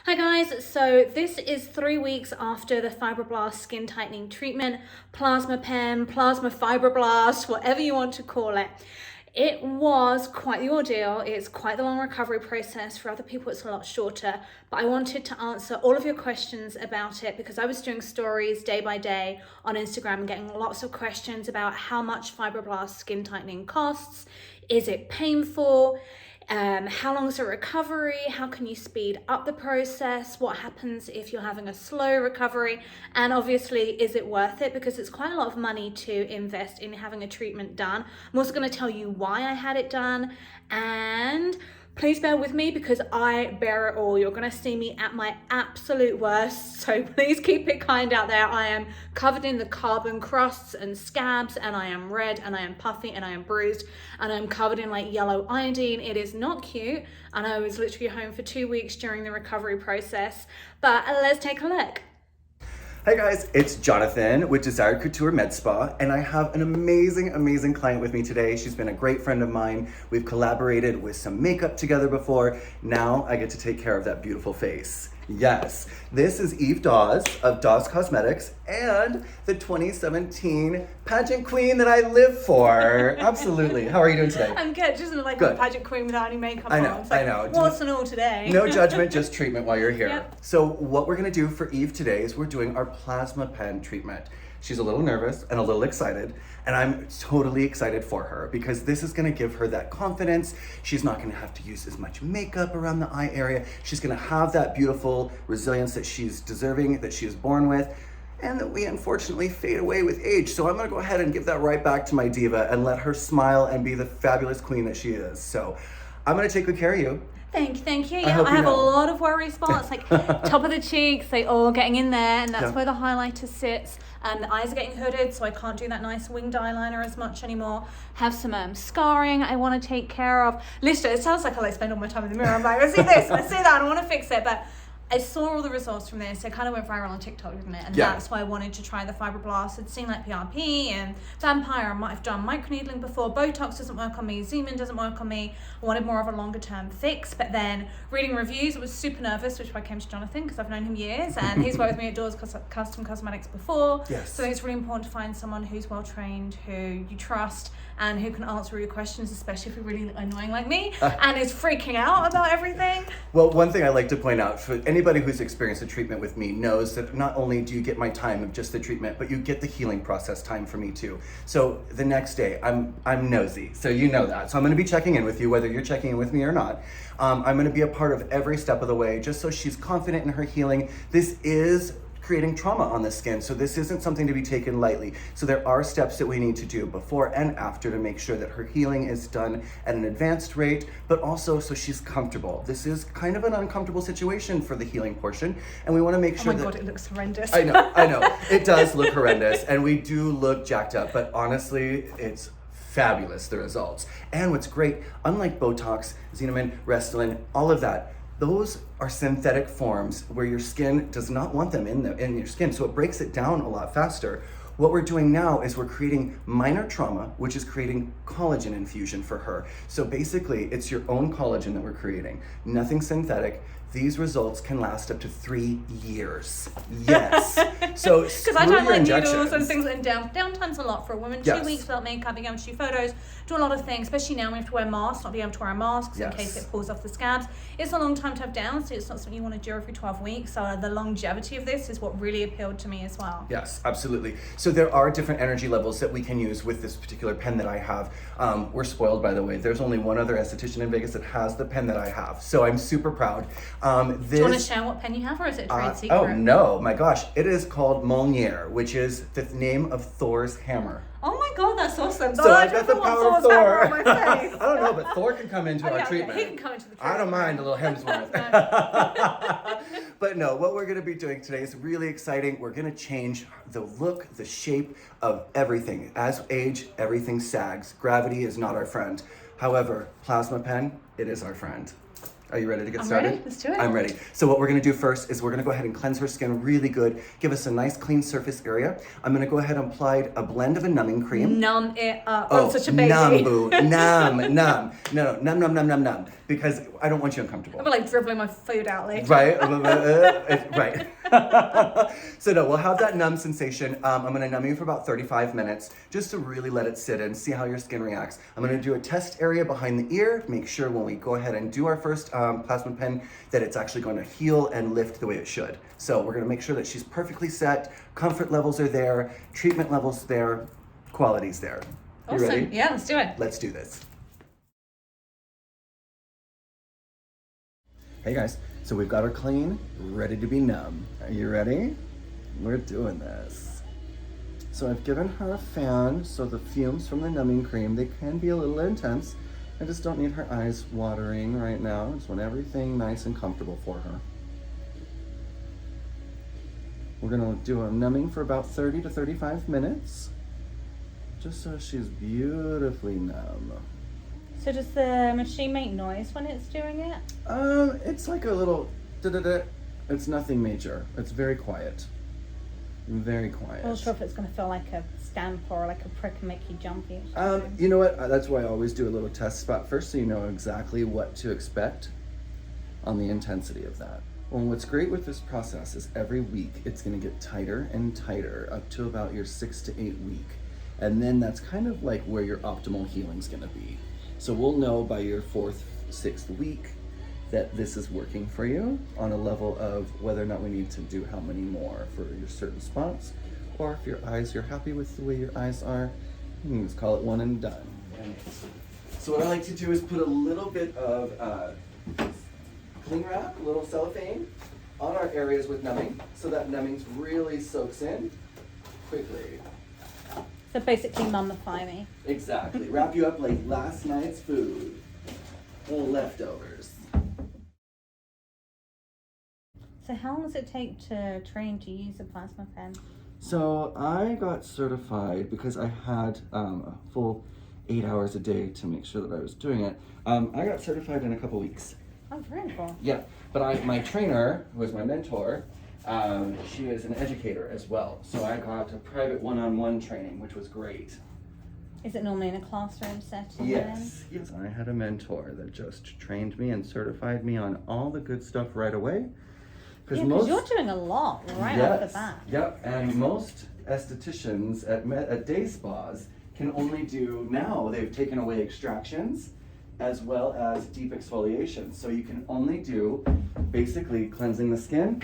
Hi guys, so this is 3 weeks after the Fibroblast skin tightening treatment, plasma pen, plasma fibroblast, whatever you want to call it. It was quite the ordeal. It's quite the long recovery process. For other people, it's a lot shorter, but I wanted to answer all of your questions about it because I was doing stories day by day on Instagram and getting lots of questions about how much Fibroblast skin tightening costs. Is it painful? How long is the recovery? How can you speed up the process? What happens if you're having a slow recovery? And obviously, is it worth it? Because it's quite a lot of money to invest in having a treatment done. I'm also going to tell you why I had it done, and please bear with me because I bear it all. You're going to see me at my absolute worst, so please keep it kind out there. I am covered in the carbon crusts and scabs, and I am red, and I am puffy, and I am bruised, and I'm covered in like yellow iodine. It is not cute, and I was literally home for 2 weeks during the recovery process, but let's take a look. Hi guys, it's Jonathan with Desired Couture Med Spa, and I have an amazing client with me today. She's been a great friend of mine. We've collaborated with some makeup together before. Now I get to take care of that beautiful face. Yes, this is Eve Dawes of Dawes Cosmetics and the 2017 pageant queen that I live for. Absolutely. How are you doing today? I'm good. Just like a pageant queen without any makeup on. I know. What's and all today? No judgment, just treatment while you're here. Yep. So what we're gonna do for Eve today is we're doing our plasma pen treatment. She's a little nervous and a little excited, and I'm totally excited for her because this is gonna give her that confidence. She's not gonna have to use as much makeup around the eye area. She's gonna have that beautiful resilience that she's deserving, that she is born with, and that we unfortunately fade away with age. So I'm gonna go ahead and give that right back to my diva and let her smile and be the fabulous queen that she is. So I'm gonna take good care of you. Thank you. Yeah, I have a lot of worry spots, like top of the cheeks, they all getting in there, and that's where the highlighter sits. The eyes are getting hooded, so I can't do that nice winged eyeliner as much anymore. Have some scarring I want to take care of. Literally, it sounds like I spend all my time in the mirror. I'm like, I see this, I see that, I want to fix it, but I saw all the results from this. It kind of went viral on TikTok, didn't it? And that's why I wanted to try the Fibroblast. I'd seen like PRP and Vampire. I might have done microneedling before. Botox doesn't work on me. Zeman doesn't work on me. I wanted more of a longer term fix. But then reading reviews, I was super nervous, which is why I came to Jonathan because I've known him years. And he's worked with me at Dawes Custom Cosmetics before. Yes. So I think it's really important to find someone who's well trained, who you trust, and who can answer all your questions, especially if you're really annoying like me and is freaking out about everything. Well, one thing I like to point out, for anybody who's experienced a treatment with me knows that not only do you get my time of just the treatment, but you get the healing process time for me too. So the next day, I'm nosy, so you know that. So I'm gonna be checking in with you, whether you're checking in with me or not. I'm gonna be a part of every step of the way, just so she's confident in her healing. This is creating trauma on the skin, so this isn't something to be taken lightly. So there are steps that we need to do before and after to make sure that her healing is done at an advanced rate, but also so she's comfortable. This is kind of an uncomfortable situation for the healing portion, and we want to make sure that— Oh my God, it looks horrendous. I know, it does look horrendous, and we do look jacked up, but honestly, it's fabulous, the results. And what's great, unlike Botox, Xenamin, Restylane, all of that, those are synthetic forms where your skin does not want them in your skin, so it breaks it down a lot faster. What we're doing now is we're creating minor trauma, which is creating collagen infusion for her. So basically, it's your own collagen that we're creating, nothing synthetic. These results can last up to 3 years. Yes. So because I don't like needles and things, and downtime's a lot for a woman. 2 weeks without makeup, being able to shoot photos, do a lot of things, especially now we have to wear masks, not being able to wear masks in case it pulls off the scabs. It's a long time to have down, so it's not something you want to do every 12 weeks. So the longevity of this is what really appealed to me as well. Yes, absolutely. So there are different energy levels that we can use with this particular pen that I have. We're spoiled, by the way. There's only one other esthetician in Vegas that has the pen that I have. So I'm super proud. Do you want to share what pen you have, or is it a trade secret? Oh no, my gosh. It is called Mjolnir, which is the name of Thor's hammer. Oh my God, that's awesome. So I got the power of Thor. On my face. I don't know, but Thor can come into our treatment. He can come into the treatment. I don't mind a little Hemsworth. But no, what we're going to be doing today is really exciting. We're going to change the look, the shape of everything. As age, everything sags. Gravity is not our friend. However, plasma pen, it is our friend. Are you ready to get I'm started? ready. Let's do it. I'm ready. So what we're gonna do first is we're gonna go ahead and cleanse her skin really good, give us a nice clean surface area. I'm gonna go ahead and apply a blend of a numbing cream. Numb it up. Oh, I'm such a baby. numb, boo. Numb. No, numb. Because I don't want you uncomfortable. I'll be like dribbling my food out later. Right? Right. So no, we'll have that numb sensation. I'm gonna numb you for about 35 minutes just to really let it sit in, see how your skin reacts. I'm gonna do a test area behind the ear, make sure when we go ahead and do our first plasma pen that it's actually going to heal and lift the way it should. So we're gonna make sure that she's perfectly set, comfort levels are there, treatment levels there, quality's there. You Awesome. ready? Yeah, let's do it. Let's do this. Hey guys, so we've got her clean, ready to be numb. Are you ready? We're doing this. So I've given her a fan, so the fumes from the numbing cream, they can be a little intense. I just don't need her eyes watering right now. I just want everything nice and comfortable for her. We're gonna do a numbing for about 30 to 35 minutes, just so she's beautifully numb. So does the machine make noise when it's doing it? It's like a little da-da-da. It's nothing major. It's very quiet. Very quiet. I'm not sure if it's going to feel like a stamp or like a prick and make you jumpy. You know what? That's why I always do a little test spot first so you know exactly what to expect on the intensity of that. Well, what's great with this process is every week it's going to get tighter and tighter up to about your 6 to 8 week. And then that's kind of like where your optimal healing's going to be. So we'll know by your 4th, 6th week that this is working for you on a level of whether or not we need to do how many more for your certain spots, or if your eyes, you're happy with the way your eyes are, you can just call it one and done. So what I like to do is put a little bit of cling wrap, a little cellophane, on our areas with numbing, so that numbing really soaks in quickly. So basically mummify me. Exactly. Wrap you up like last night's food. Little leftovers. So how long does it take to train to use a plasma pen? So I got certified because I had a full 8 hours a day to make sure that I was doing it. I got certified in a couple weeks. Oh, very cool. Yeah, but my trainer, who was my mentor, she is an educator as well. So I got a private one-on-one training, which was great. Is it normally in a classroom setting? Yes, yes. I had a mentor that just trained me and certified me on all the good stuff right away. Because you're doing a lot right off the bat. Yep, and most estheticians at day spas can only do, now they've taken away extractions as well as deep exfoliation. So you can only do basically cleansing the skin,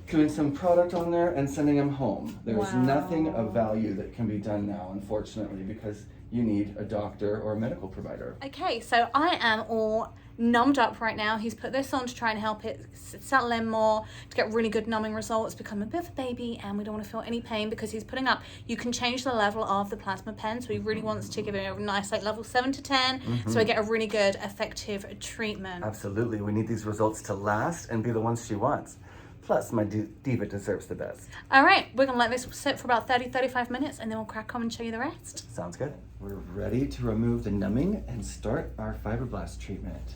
doing some product on there, and sending them home. There's nothing of value that can be done now, unfortunately, because you need a doctor or a medical provider. Okay, so I am all numbed up right now. He's put this on to try and help it settle in more, to get really good numbing results, become a bit of a baby, and we don't want to feel any pain because he's putting up. You can change the level of the plasma pen, so he really wants to give it a nice like level 7 to 10, so I get a really good effective treatment. Absolutely, we need these results to last and be the ones she wants. Plus, my diva deserves the best. All right, we're gonna let this sit for about 30-35 minutes and then we'll crack on and show you the rest. Sounds good. We're ready to remove the numbing and start our fibroblast treatment.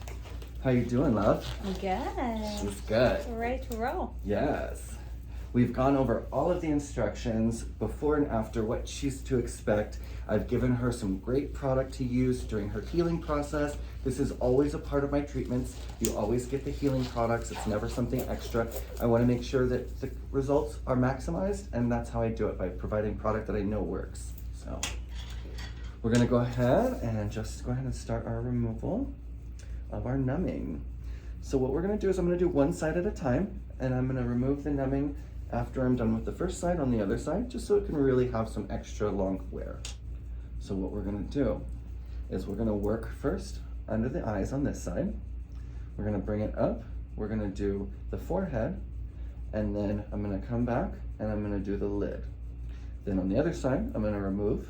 How you doing, love? Good. She's good. We're ready to roll. Yes. We've gone over all of the instructions, before and after, what she's to expect. I've given her some great product to use during her healing process. This is always a part of my treatments. You always get the healing products. It's never something extra. I want to make sure that the results are maximized, and that's how I do it, by providing product that I know works. So we're going to go ahead and start our removal of our numbing. So what we're going to do is I'm going to do one side at a time, and I'm going to remove the numbing after I'm done with the first side on the other side, just so it can really have some extra long wear. So what we're going to do is we're going to work first under the eyes on this side. We're going to bring it up. We're going to do the forehead, and then I'm going to come back and I'm going to do the lid. Then on the other side, I'm going to remove.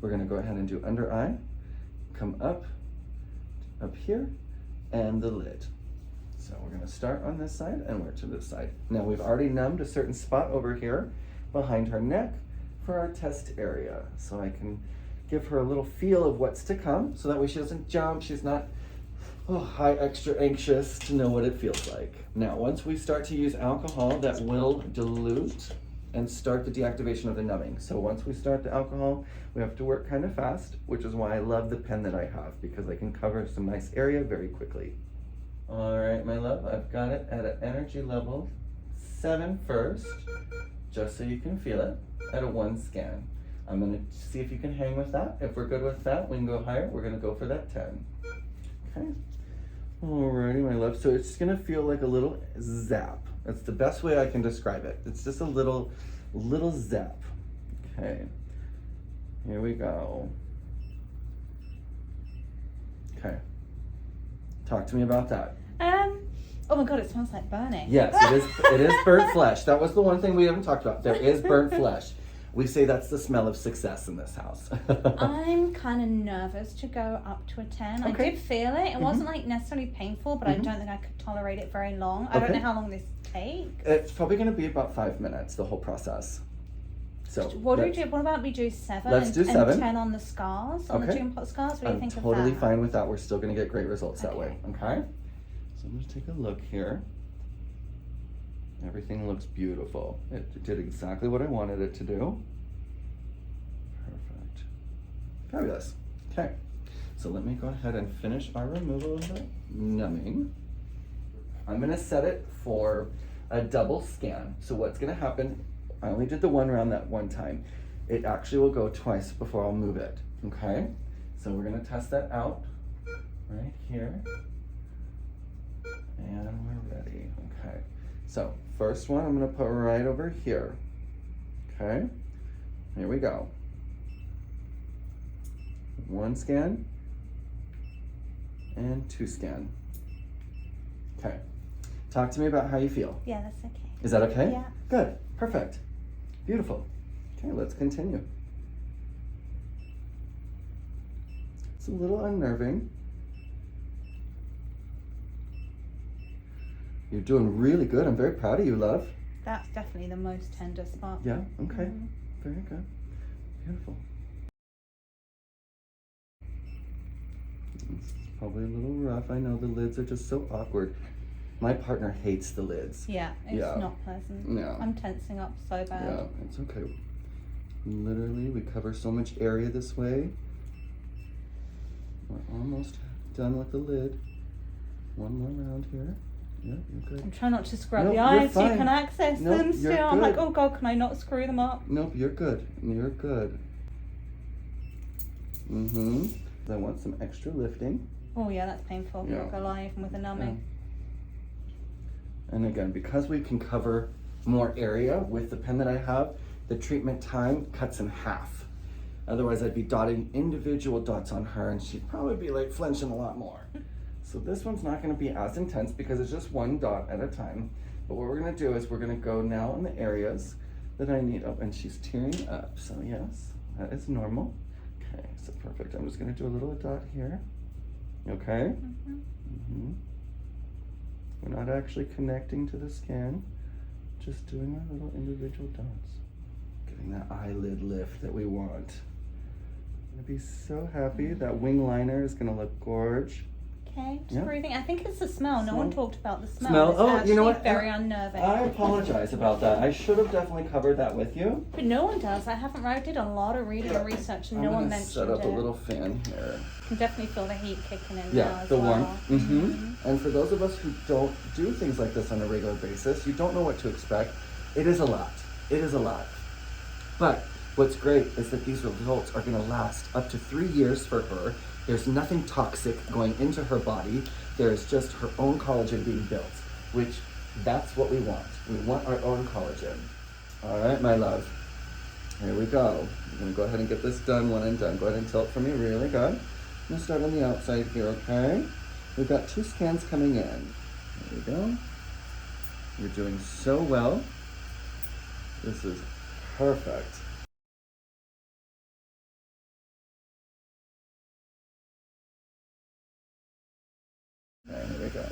We're going to go ahead and do under eye, come up here, and the lid. So we're going to start on this side and work to this side. Now we've already numbed a certain spot over here behind her neck for our test area. So I can give her a little feel of what's to come, so that way she doesn't jump, she's not Oh, I'm extra anxious to know what it feels like. Now, once we start to use alcohol, that will dilute and start the deactivation of the numbing. So once we start the alcohol, we have to work kind of fast, which is why I love the pen that I have, because I can cover some nice area very quickly. All right, my love, I've got it at an energy level 7 first, just so you can feel it at a 1 scan. I'm gonna see if you can hang with that. If we're good with that, we can go higher. We're gonna go for that 10. Okay. Alrighty, my love. So it's gonna feel like a little zap. That's the best way I can describe it. It's just a little zap. Okay. Here we go. Okay. Talk to me about that. Oh my God, it smells like burning. Yes, it is burnt flesh. That was the one thing we haven't talked about. There is burnt flesh. We say that's the smell of success in this house. I'm kind of nervous to go up to a 10. Okay. I did feel it. It wasn't like necessarily painful, but I don't think I could tolerate it very long. I don't know how long this takes. It's probably going to be about 5 minutes, the whole process. So what do we do? What about we do 7? Let's do 7. And 10 on the scars, on the chicken pot scars? What do you think of that? I'm totally fine with that. We're still going to get great results that way. Okay? So I'm going to take a look here. Everything looks beautiful. It did exactly what I wanted it to do. Perfect. Fabulous. Okay. So let me go ahead and finish our removal of the numbing. I'm going to set it for a double scan. So what's going to happen, I only did the 1 round that one time. It actually will go twice before I'll move it. Okay? So we're going to test that out right here. And we're ready. Okay. So first one I'm going to put right over here. Okay. Here we go. 1 scan and 2 scan. Okay. Talk to me about how you feel. Yeah, that's okay. Is that okay? Yeah. Good. Perfect. Beautiful. Okay, let's continue. It's a little unnerving. You're doing really good. I'm very proud of you, love. That's definitely the most tender spot. Yeah, okay. Very good. Beautiful. It's probably a little rough. I know the lids are just so awkward. My partner hates the lids. Yeah, it's not pleasant. No. I'm tensing up so bad. Yeah, it's okay. Literally, we cover so much area this way. We're almost done with the lid. 1 more round here. Yeah, you're good. I'm trying not to scrub Nope, the you're eyes so you fine. can access Nope, them you're still. I'm like, good. oh God, can I not screw them up? Nope, you're good. You're good. I want some extra lifting. Oh yeah, that's painful. Yeah. Not gonna lie, even with a numbing. And again, because we can cover more area with the pen that I have, the treatment time cuts in half. Otherwise, I'd be dotting individual dots on her and she'd probably be like flinching a lot more. So this one's not gonna be as intense because it's just 1 dot at a time. But what we're gonna do is we're gonna go now in the areas that I need. Oh, and she's tearing up, so yes, that is normal. Okay, so perfect. I'm just gonna do a little dot here. Okay? We're not actually connecting to the skin, just doing our little individual dots. Getting that eyelid lift that we want. I'm gonna be so happy. That wing liner is gonna look gorge. Okay, just Yeah. breathing. I think it's the smell. No one talked about the smell. Smell. It's Oh, actually you know what? very unnerving. I apologize about that. I should have definitely covered that with you. But no one does. I did a lot of reading and research and no one mentioned set up it. a little fan here. You can definitely feel the heat kicking in now Yeah, as the well. warmth. And for those of us who don't do things like this on a regular basis, you don't know what to expect. It is a lot. It is a lot. But what's great is that these results are going to last up to 3 years for her. There's nothing toxic going into her body. There's just her own collagen being built, which that's what we want. We want our own collagen. All right, my love. Here we go. I'm gonna go ahead and get this done, one and done. Go ahead and tilt for me really good. I'm gonna start on the outside here, okay? We've got 2 scans coming in. There we go. You're doing so well. This is perfect. There we go.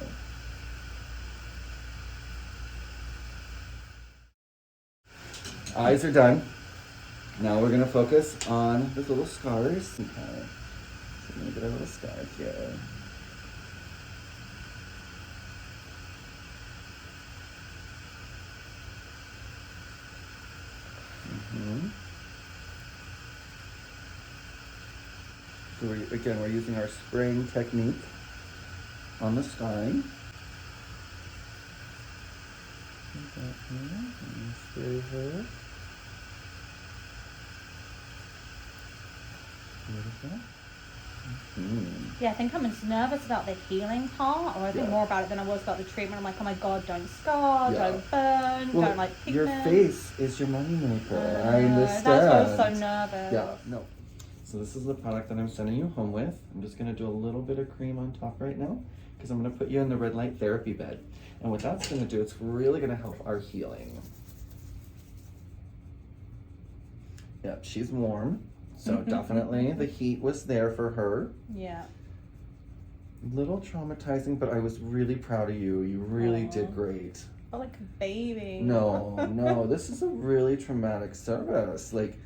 Eyes are done. Now we're gonna focus on the little scars. Okay. So I'm gonna get a little scar here. So we're using our spraying technique on the spine. Spray her. Beautiful. Yeah, I think I'm as nervous about the healing part, or I think more about it than I was about the treatment. I'm like, oh my god, don't scar, don't burn, don't like pigment. Your face is your money maker. I understand. That's why I was so nervous. Yeah, no. So this is the product that I'm sending you home with. I'm just going to do a little bit of cream on top right now because I'm going to put you in the red light therapy bed. And what that's going to do, it's really going to help our healing. Yeah, she's warm. So definitely the heat was there for her. Yeah. Little traumatizing, but I was really proud of you. You really did great. Oh, like a baby. No, this is a really traumatic service. Like,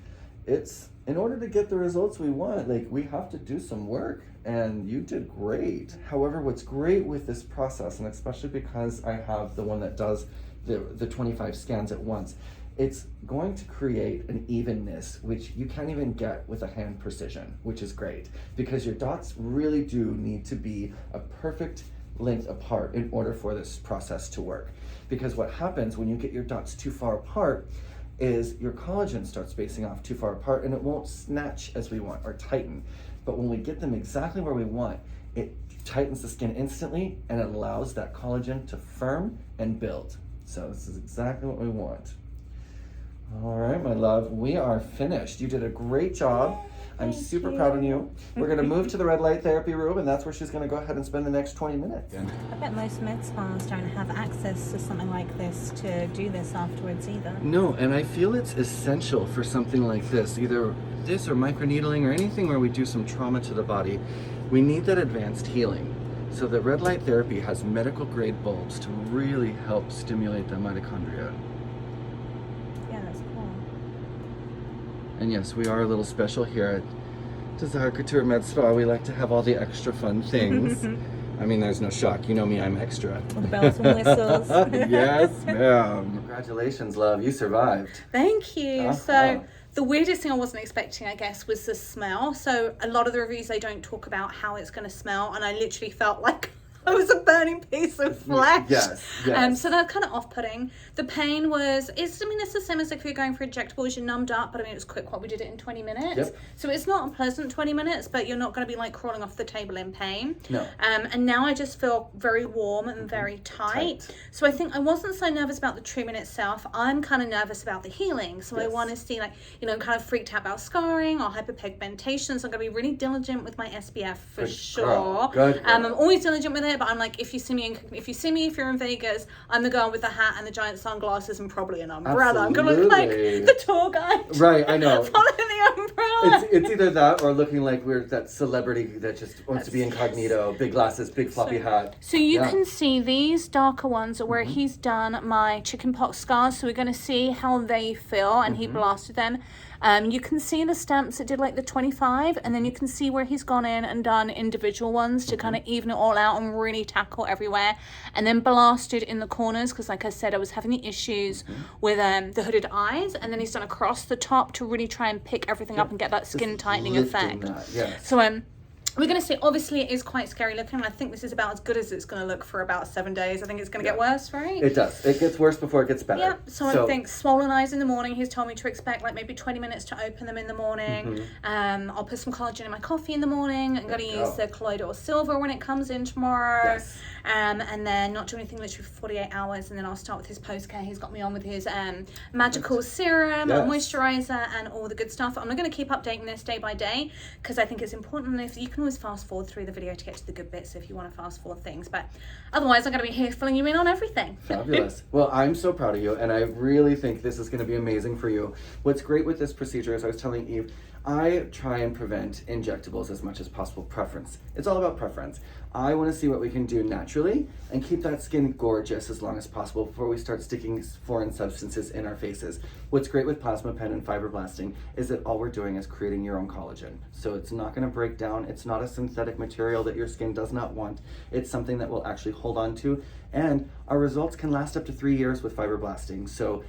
it's, in order to get the results we want, like, we have to do some work, and you did great. However, what's great with this process, and especially because I have the one that does the 25 scans at once, it's going to create an evenness which you can't even get with a hand precision, which is great because your dots really do need to be a perfect length apart in order for this process to work. Because what happens when you get your dots too far apart is your collagen starts spacing off too far apart and it won't snatch as we want or tighten. But when we get them exactly where we want, it tightens the skin instantly and it allows that collagen to firm and build. So this is exactly what we want. All right, my love, we are finished. You did a great job. I'm super proud of you. We're going to move to the red light therapy room, and that's where she's going to go ahead and spend the next 20 minutes. I bet most med spas don't have access to something like this to do this afterwards either. No, and I feel it's essential for something like this, either this or microneedling or anything where we do some trauma to the body. We need that advanced healing. So the red light therapy has medical grade bulbs to really help stimulate the mitochondria. And yes, we are a little special here at Desire Couture Med Spa. We like to have all the extra fun things. I mean, there's no shock. You know me, I'm extra. All the bells and whistles. Yes, ma'am. Congratulations, love. You survived. Thank you. So the weirdest thing I wasn't expecting, I guess, was the smell. So a lot of the reviews, they don't talk about how it's going to smell. And I literally felt like I was a burning piece of flesh. Yes. So that's kind of off-putting. The pain was, it's the same as if you're going for injectables, you're numbed up, but I mean, it was quick. We did it in 20 minutes. Yep. So it's not a pleasant 20 minutes, but you're not going to be like crawling off the table in pain. No. And now I just feel very warm and very tight. So I think I wasn't so nervous about the treatment itself. I'm kind of nervous about the healing. So I want to see, like, kind of freaked out about scarring or hyperpigmentation. So I'm going to be really diligent with my SPF for sure. Good. I'm always diligent with it, but I'm like, if you see me if you're in Vegas, I'm the girl with the hat and the giant sunglasses and probably an umbrella. I'm gonna look like the tour guide. Right, I know. Following the umbrella. It's either that or looking like we're that celebrity that just wants to be incognito. Big glasses, big floppy hat. So you can see these darker ones are where he's done my chickenpox scars. So we're going to see how they feel, and he blasted them. You can see the stamps that did like the 25, and then you can see where he's gone in and done individual ones to kind of even it all out and really tackle everywhere, and then blasted in the corners because, like I said, I was having the issues with the hooded eyes, and then he's done across the top to really try and pick everything up and get that skin tightening effect. So we're going to see, obviously it is quite scary looking. I think this is about as good as it's going to look for about 7 days. I think it's going to get worse, right? It does. It gets worse before it gets better. Yeah, so I think swollen eyes in the morning. He's told me to expect like maybe 20 minutes to open them in the morning. I'll put some collagen in my coffee in the morning. I'm going to use the colloidal silver when it comes in tomorrow. And then not do anything literally for 48 hours. And then I'll start with his post-care. He's got me on with his magical serum, moisturizer, and all the good stuff. I'm not going to keep updating this day by day because I think it's important. If you can always fast forward through the video to get to the good bits if you want to fast forward things, but otherwise I'm going to be here filling you in on everything. Fabulous. Well, I'm so proud of you, and I really think this is going to be amazing for you. What's great with this procedure, as I was telling Eve, I try and prevent injectables as much as possible. Preference. It's all about preference. I want to see what we can do naturally and keep that skin gorgeous as long as possible before we start sticking foreign substances in our faces. What's great with plasma pen and fibroblasting is that all we're doing is creating your own collagen. So it's not going to break down. It's not a synthetic material that your skin does not want. It's something that will actually hold on to. And our results can last up to 3 years with fibroblasting. So,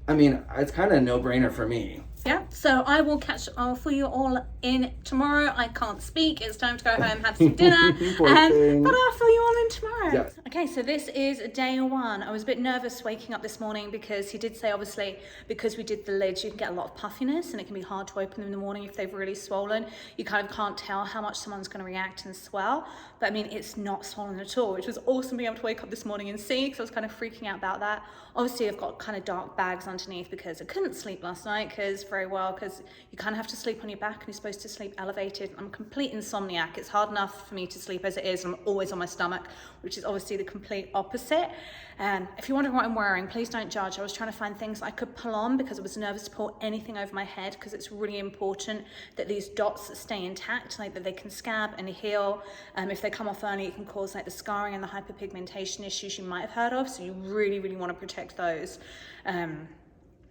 I mean, it's kind of a no-brainer for me. Yeah, so I will catch for you all in tomorrow. I can't speak. It's time to go home, have some dinner, but I'll fill you all in tomorrow. Yes. Okay, so this is day 1. I was a bit nervous waking up this morning because he did say, obviously, because we did the lids, you can get a lot of puffiness and it can be hard to open them in the morning if they've really swollen. You kind of can't tell how much someone's going to react and swell. But I mean, it's not swollen at all, which was awesome being able to wake up this morning and see, because I was kind of freaking out about that. Obviously, I've got kind of dark bags underneath because I couldn't sleep last night because you kind of have to sleep on your back and you're supposed to sleep elevated. I'm a complete insomniac. It's hard enough for me to sleep as it is. I'm always on my stomach, which is obviously the complete opposite. If you're wondering what I'm wearing, please don't judge. I was trying to find things I could pull on because I was nervous to pull anything over my head, because it's really important that these dots stay intact, like that they can scab and heal. If they come off early, it can cause like the scarring and the hyperpigmentation issues you might have heard of. So you really, really want to protect those.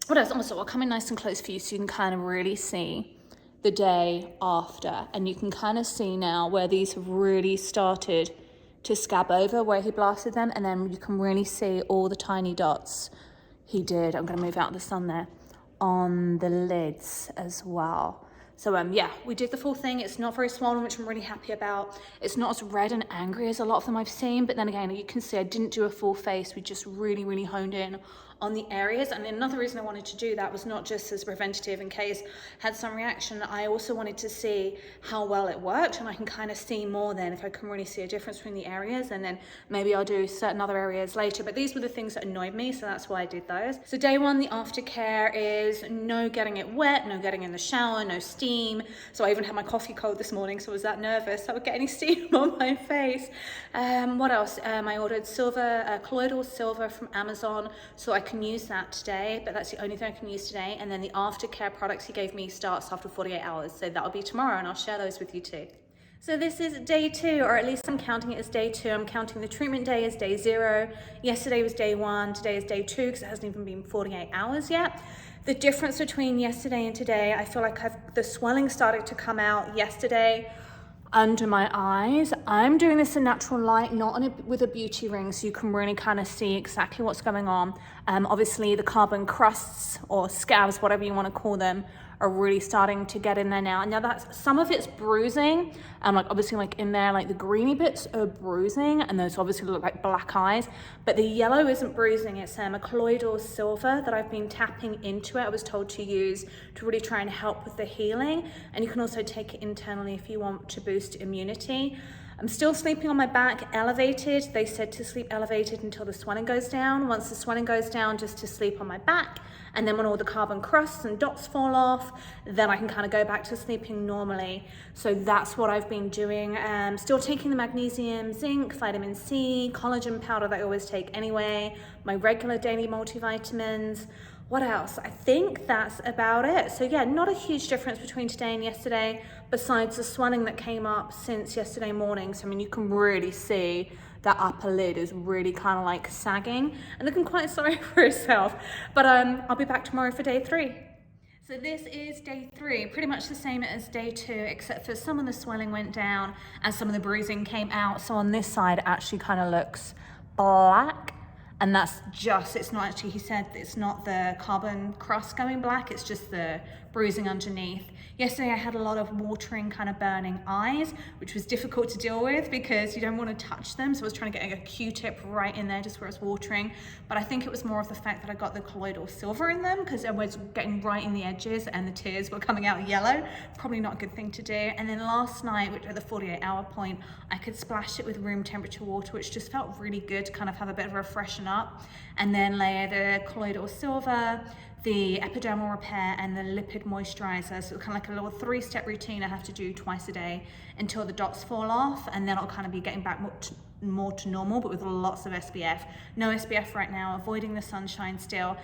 What else? Also, I'll come in nice and close for you so you can kind of really see the day after. And you can kind of see now where these have really started to scab over, where he blasted them. And then you can really see all the tiny dots he did. I'm going to move out of the sun there on the lids as well. So yeah, we did the full thing. It's not very swollen, which I'm really happy about. It's not as red and angry as a lot of them I've seen, but then again, you can see I didn't do a full face. We just really, really honed in on the areas. And another reason I wanted to do that was not just as preventative in case I had some reaction. I also wanted to see how well it worked, and I can kind of see more then if I can really see a difference between the areas, and then maybe I'll do certain other areas later. But these were the things that annoyed me, so that's why I did those. So day 1, the aftercare is no getting it wet, no getting in the shower, no steam. So I even had my coffee cold this morning, so I was that nervous I would get any steam on my face. What else? I ordered silver, colloidal silver from Amazon, so I can use that today, but that's the only thing I can use today. And then the aftercare products he gave me starts after 48 hours, so that'll be tomorrow, and I'll share those with you too. So this is day 2, or at least I'm counting it as day 2. I'm counting the treatment day as day 0. Yesterday was day 1, today is day 2 because it hasn't even been 48 hours yet. The difference between yesterday and today, I feel like the swelling started to come out yesterday under my eyes. I'm doing this in natural light, not with a beauty ring, so you can really kind of see exactly what's going on. Obviously the carbon crusts or scabs, whatever you want to call them, are really starting to get in there now. Now that's, some of it's bruising, like obviously like in there, like the greeny bits are bruising, and those obviously look like black eyes, but the yellow isn't bruising. It's a colloidal silver that I've been tapping into it. I was told to use to really try and help with the healing, and you can also take it internally if you want to boost immunity. I'm still sleeping on my back elevated. They said to sleep elevated until the swelling goes down. Once the swelling goes down, just to sleep on my back. And then when all the carbon crusts and dots fall off, then I can kind of go back to sleeping normally. So that's what I've been doing. Still taking the magnesium, zinc, vitamin C, collagen powder that I always take anyway, my regular daily multivitamins. What else? I think that's about it. So yeah, not a huge difference between today and yesterday, besides the swelling that came up since yesterday morning. So I mean, you can really see that upper lid is really kind of like sagging and looking quite sorry for herself. But I'll be back tomorrow for day 3. So this is day 3, pretty much the same as day 2, except for some of the swelling went down and some of the bruising came out. So on this side, it actually kind of looks black. And that's just, it's not actually, he said it's not the carbon crust going black, it's just the bruising underneath. Yesterday I had a lot of watering, kind of burning eyes, which was difficult to deal with because you don't want to touch them. So I was trying to get a Q-tip right in there just where it's watering. But I think it was more of the fact that I got the colloidal silver in them because I was getting right in the edges and the tears were coming out yellow. Probably not a good thing to do. And then last night, which at the 48-hour point, I could splash it with room temperature water, which just felt really good to kind of have a bit of a freshen up. And then layer the colloidal silver, the epidermal repair, and the lipid moisturizer. So kind of like a little 3-step routine I have to do twice a day until the dots fall off, and then I'll kind of be getting back more to normal, but with lots of SPF. No SPF right now, avoiding the sunshine still.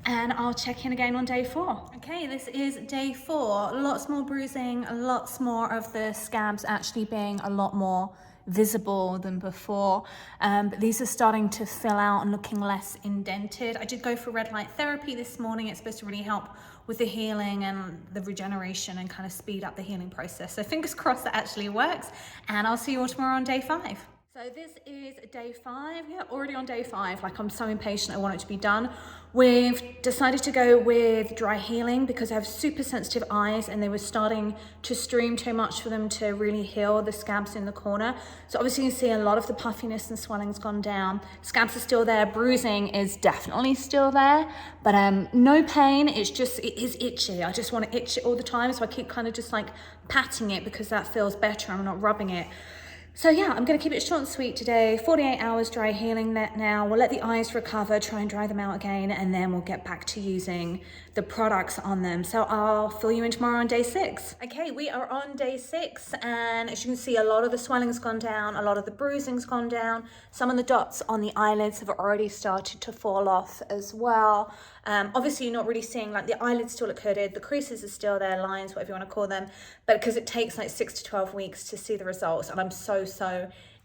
And I'll check in again on day 4. Okay, this is day 4. Lots more bruising, lots more of the scabs actually being a lot more visible than before, but these are starting to fill out and looking less indented. I did go for red light therapy this morning. It's supposed to really help with the healing and the regeneration and kind of speed up the healing process. So fingers crossed that actually works, and I'll see you all tomorrow on day 5. So this is day 5, yeah, already on day 5. Like, I'm so impatient, I want it to be done. We've decided to go with dry healing because I have super sensitive eyes and they were starting to stream too much for them to really heal the scabs in the corner. So obviously you can see a lot of the puffiness and swelling's gone down. Scabs are still there, bruising is definitely still there, but no pain, it is itchy. I just want to itch it all the time, so I keep kind of just like patting it because that feels better, I'm not rubbing it. So yeah, I'm gonna keep it short and sweet today. 48 hours dry healing that now. We'll let the eyes recover, try and dry them out again, and then we'll get back to using the products on them. So I'll fill you in tomorrow on day 6. Okay, we are on day 6, and as you can see, a lot of the swelling's gone down, a lot of the bruising's gone down. Some of the dots on the eyelids have already started to fall off as well. Obviously you're not really seeing, like, the eyelids still look hooded, the creases are still there, lines, whatever you want to call them, but because it takes like 6 to 12 weeks to see the results, and I'm so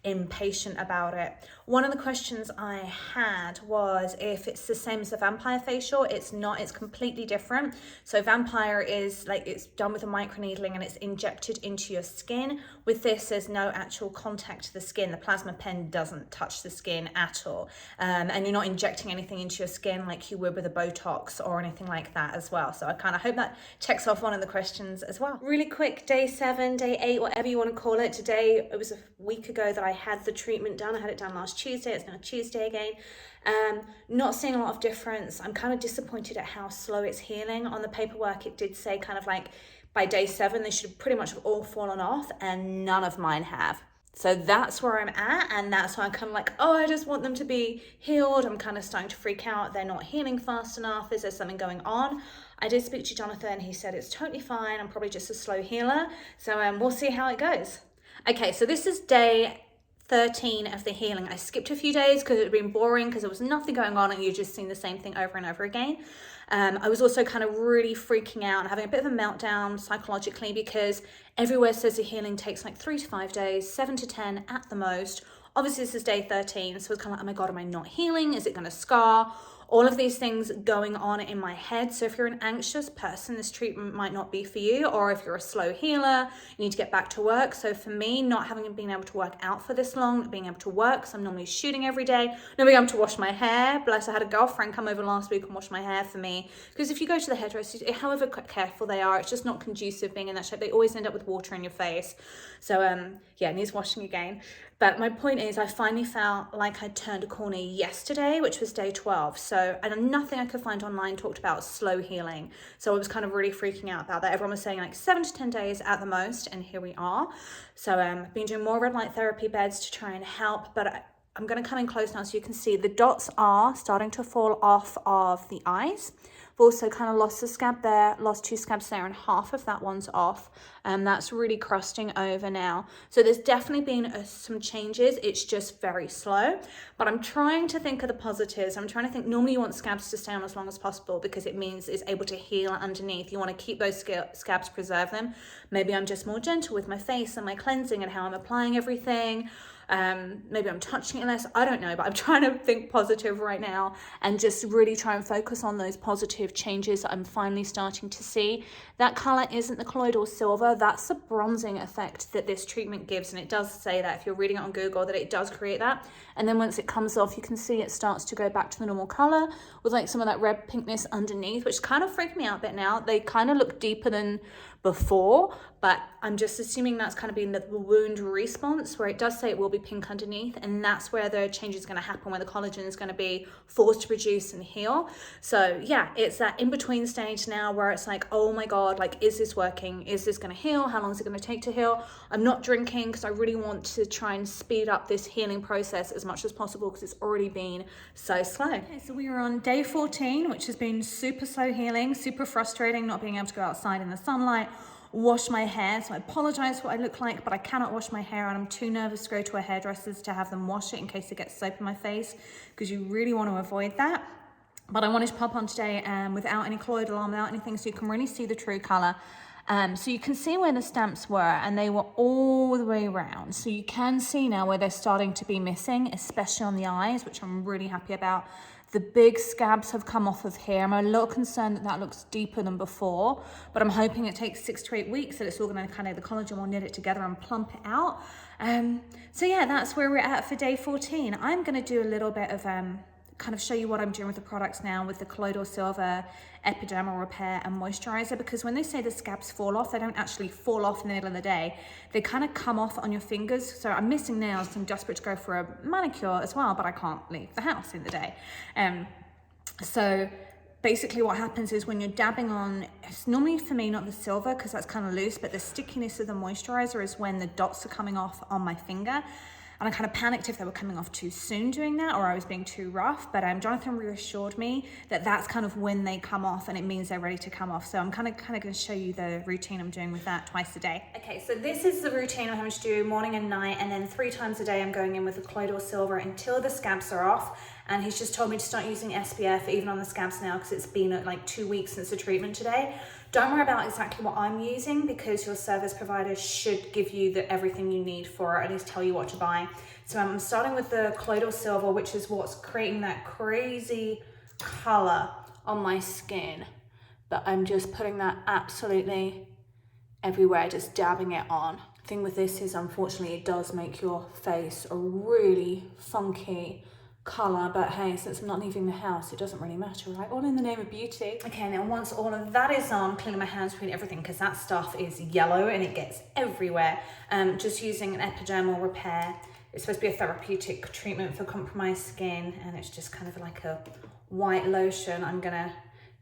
impatient about it. One of the questions I had was if it's the same as the vampire facial. It's not, it's completely different. So vampire is like, it's done with a microneedling and it's injected into your skin. With this, there's no actual contact to the skin. The plasma pen doesn't touch the skin at all. And you're not injecting anything into your skin like you would with a Botox or anything like that as well. So I kind of hope that checks off one of the questions as well. Really quick, day 7, day 8, whatever you want to call it. Today, it was a week ago that I had the treatment done. I had it done last Tuesday. It's now Tuesday again. Not seeing a lot of difference. I'm kind of disappointed at how slow it's healing. On the paperwork, it did say kind of like by day 7, they should have pretty much all fallen off, and none of mine have. So that's where I'm at, and that's why I'm kind of like, oh, I just want them to be healed. I'm kind of starting to freak out. They're not healing fast enough. Is there something going on? I did speak to Jonathan. He said it's totally fine. I'm probably just a slow healer. So we'll see how it goes. Okay, so this is day 13 of the healing. I skipped a few days because it had been boring because there was nothing going on and you're just seeing the same thing over and over again. I was also kind of really freaking out and having a bit of a meltdown psychologically because everywhere says the healing takes like 3 to 5 days, 7 to 10 at the most. Obviously this is day 13, so it's kind of like, oh my God, am I not healing? Is it going to scar? All of these things going on in my head. So if you're an anxious person, this treatment might not be for you, or if you're a slow healer, you need to get back to work. So for me, not having been able to work out for this long, being able to work, so I'm normally shooting every day, not being able to wash my hair. Bless, I had a girlfriend come over last week and wash my hair for me. Because if you go to the hairdresser, however careful they are, it's just not conducive being in that shape. They always end up with water in your face. So yeah, it needs washing again. But my point is, I finally felt like I'd turned a corner yesterday, which was day 12. So, and nothing I could find online talked about slow healing. So I was kind of really freaking out about that. Everyone was saying like 7 to 10 days at the most, and here we are. So I've been doing more red light therapy beds to try and help, but I'm going to come in close now so you can see the dots are starting to fall off of the eyes. I've also kind of lost the scab there, lost 2 scabs there, and half of that one's off. That's really crusting over now. So there's definitely been some changes. It's just very slow, but I'm trying to think of the positives. I'm trying to think, normally you want scabs to stay on as long as possible because it means it's able to heal underneath. You want to keep those scabs, preserve them. Maybe I'm just more gentle with my face and my cleansing and how I'm applying everything. Maybe I'm touching it less, I don't know, but I'm trying to think positive right now and just really try and focus on those positive changes that I'm finally starting to see. That color isn't the colloidal silver, that's the bronzing effect that this treatment gives, and it does say that if you're reading it on Google that it does create that, and then once it comes off you can see it starts to go back to the normal color with like some of that red pinkness underneath, which kind of freaked me out a bit now. They kind of look deeper than before, but I'm just assuming that's kind of been the wound response, where it does say it will be pink underneath, and that's where the change is going to happen, where the collagen is going to be forced to produce and heal. So yeah, it's that in-between stage now where it's like, oh my God, like, is this working? Is this going to heal? How long is it going to take to heal? I'm not drinking because I really want to try and speed up this healing process as much as possible because it's already been so slow. Okay, so we are on day 14, which has been super slow healing, super frustrating, not being able to go outside in the sunlight, wash my hair. So I apologize for what I look like, but I cannot wash my hair and I'm too nervous to go to a hairdresser's to have them wash it in case it gets soap in my face, because you really want to avoid that. But I wanted to pop on today without any colloidal alarm, without anything, so you can really see the true color. So you can see where the stamps were, and they were all the way around. So you can see now where they're starting to be missing, especially on the eyes, which I'm really happy about. The big scabs have come off of here. I'm a little concerned that that looks deeper than before, but I'm hoping it takes 6 to 8 weeks that it's all going to kind of, the collagen will knit it together and plump it out. So yeah, that's where we're at for day 14. I'm going to do a little bit of kind of show you what I'm doing with the products now with the colloidal silver, epidermal repair and moisturizer, because when they say the scabs fall off, they don't actually fall off in the middle of the day. They kind of come off on your fingers. So I'm missing nails, I'm desperate to go for a manicure as well, but I can't leave the house in the day. So basically what happens is when you're dabbing on, it's normally for me not the silver because that's kind of loose, but the stickiness of the moisturizer is when the dots are coming off on my finger. And I kind of panicked if they were coming off too soon doing that or I was being too rough. But Jonathan reassured me that that's kind of when they come off and it means they're ready to come off. So I'm kind of going to show you the routine I'm doing with that twice a day. Okay, so this is the routine I'm having to do morning and night. And then 3 times a day I'm going in with the colloidal silver until the scabs are off. And he's just told me to start using SPF even on the scabs now because it's been like 2 weeks since the treatment today. Don't worry about exactly what I'm using because your service provider should give you everything you need for it, at least tell you what to buy. So I'm starting with the colloidal silver, which is what's creating that crazy color on my skin. But I'm just putting that absolutely everywhere, just dabbing it on. The thing with this is, unfortunately, it does make your face a really funky color, but hey, since I'm not leaving the house, it doesn't really matter, right? All in the name of beauty. Okay, and then once all of that is on, cleaning my hands between everything because that stuff is yellow and it gets everywhere. Just using an epidermal repair. It's supposed to be a therapeutic treatment for compromised skin, and it's just kind of like a white lotion I'm gonna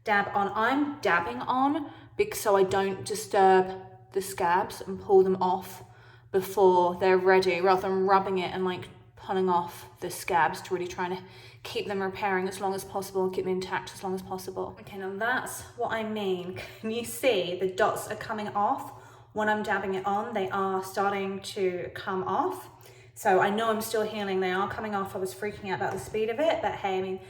dab on. I'm dabbing on so I don't disturb the scabs and pull them off before they're ready, rather than rubbing it and like pulling off the scabs to really trying to keep them repairing as long as possible, keep them intact as long as possible. Okay, now that's what I mean. Can you see the dots are coming off when I'm dabbing it on? They are starting to come off. So I know I'm still healing. They are coming off. I was freaking out about the speed of it, but hey, I mean,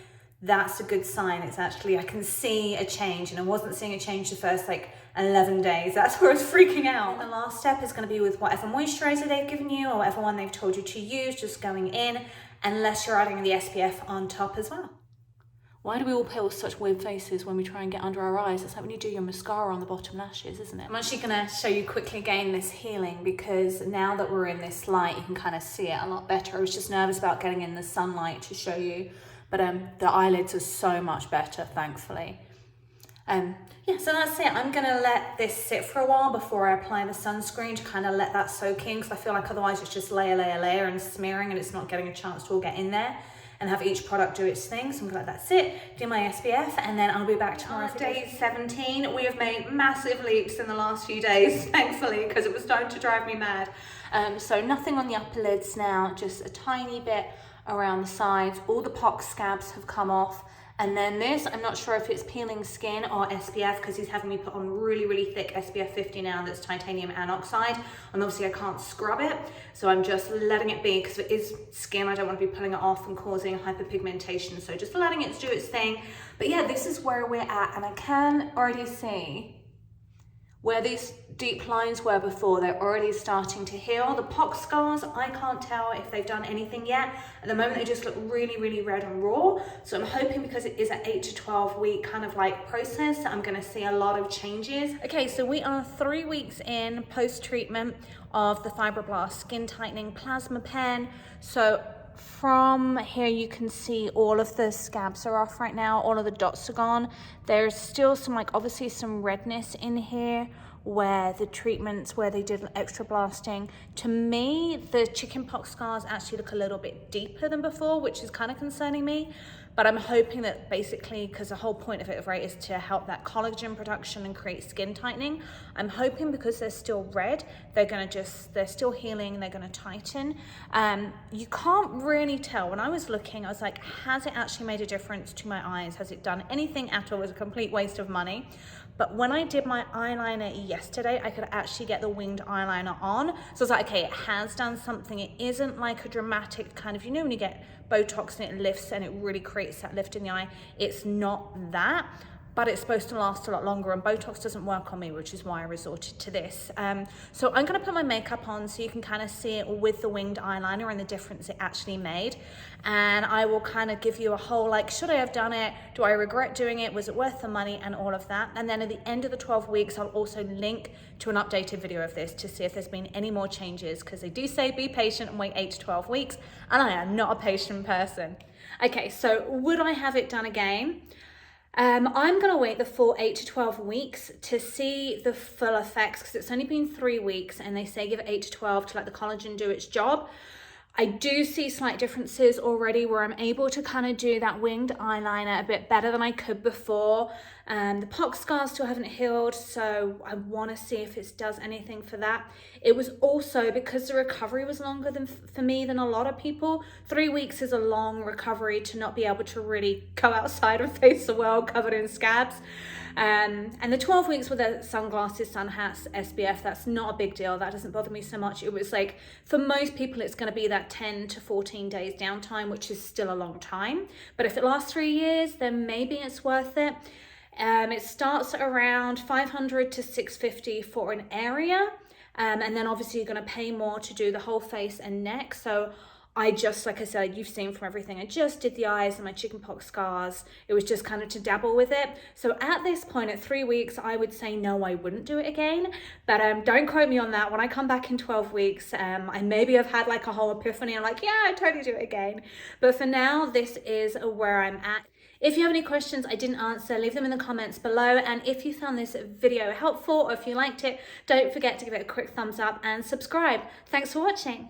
that's a good sign. It's actually, I can see a change, and I wasn't seeing a change the first like 11 days. That's where I was freaking out. And the last step is going to be with whatever moisturizer they've given you or whatever one they've told you to use, just going in, unless you're adding the SPF on top as well. Why do we all peel such weird faces when we try and get under our eyes? It's like when you do your mascara on the bottom lashes, isn't it? I'm actually going to show you quickly again this healing because now that we're in this light, you can kind of see it a lot better. I was just nervous about getting in the sunlight to show you, but the eyelids are so much better, thankfully. Yeah, so that's it. I'm gonna let this sit for a while before I apply the sunscreen to kind of let that soak in, because I feel like otherwise it's just layer and smearing and it's not getting a chance to all get in there and have each product do its thing. So I'm gonna let that sit, do my SPF, and then I'll be back tomorrow for day 17. We have made massive leaps in the last few days, thankfully, because it was starting to drive me mad. So nothing on the upper lids now, just a tiny bit around the sides. All the pox scabs have come off. And then this, I'm not sure if it's peeling skin or SPF because he's having me put on really thick SPF 50 now that's titanium anoxide. And obviously I can't scrub it. So I'm just letting it be because if it is skin, I don't want to be pulling it off and causing hyperpigmentation. So just letting it do its thing. But yeah, this is where we're at. And I can already see where these deep lines were before. They're already starting to heal. The pox scars, I can't tell if they've done anything yet. At the moment, they just look really red and raw. So I'm hoping because it is an 8 to 12 week kind of like process, I'm gonna see a lot of changes. Okay, so we are 3 weeks in post-treatment of the Fibroblast Skin Tightening Plasma Pen. So from here you can see all of the scabs are off right now, all of the dots are gone. There's still some like obviously some redness in here where the treatments where they did extra blasting. To me, the chickenpox scars actually look a little bit deeper than before, which is kind of concerning me. But I'm hoping that basically, because the whole point of it, right, is to help that collagen production and create skin tightening. I'm hoping because they're still red, they're still healing, they're gonna tighten. You can't really tell. When I was looking, I was like, has it actually made a difference to my eyes? Has it done anything at all? It was a complete waste of money. But when I did my eyeliner yesterday, I could actually get the winged eyeliner on. So I was like, okay, it has done something. It isn't like a dramatic kind of, you know, when you get Botox and it lifts and it really creates that lift in the eye. It's not that, but it's supposed to last a lot longer, and Botox doesn't work on me, which is why I resorted to this. So I'm gonna put my makeup on so you can kind of see it with the winged eyeliner and the difference it actually made. And I will kind of give you a whole, like, should I have done it? Do I regret doing it? Was it worth the money? And all of that. And then at the end of the 12 weeks, I'll also link to an updated video of this to see if there's been any more changes, because they do say be patient and wait 8 to 12 weeks. And I am not a patient person. Okay, so would I have it done again? I'm going to wait the full 8 to 12 weeks to see the full effects, because it's only been 3 weeks and they say give it 8 to 12 to let the collagen do its job. I do see slight differences already where I'm able to kind of do that winged eyeliner a bit better than I could before. The pox scars still haven't healed, so I want to see if it does anything for that. It was also because the recovery was longer for me than a lot of people. 3 weeks is a long recovery to not be able to really go outside and face the world covered in scabs. And the 12 weeks with the sunglasses, sun hats, SPF, that's not a big deal. That doesn't bother me so much. It was like, for most people, it's going to be that 10 to 14 days downtime, which is still a long time. But if it lasts 3 years, then maybe it's worth it. It starts at around 500 to 650 for an area. And then obviously you're going to pay more to do the whole face and neck. So I just, like I said, you've seen from everything, I just did the eyes and my chickenpox scars. It was just kind of to dabble with it. So at this point, at 3 weeks, I would say no, I wouldn't do it again. But don't quote me on that. When I come back in 12 weeks, I maybe have had like a whole epiphany. I'm like, yeah, I'd totally do it again. But for now, this is where I'm at. If you have any questions I didn't answer, leave them in the comments below. And if you found this video helpful or if you liked it, don't forget to give it a quick thumbs up and subscribe. Thanks for watching.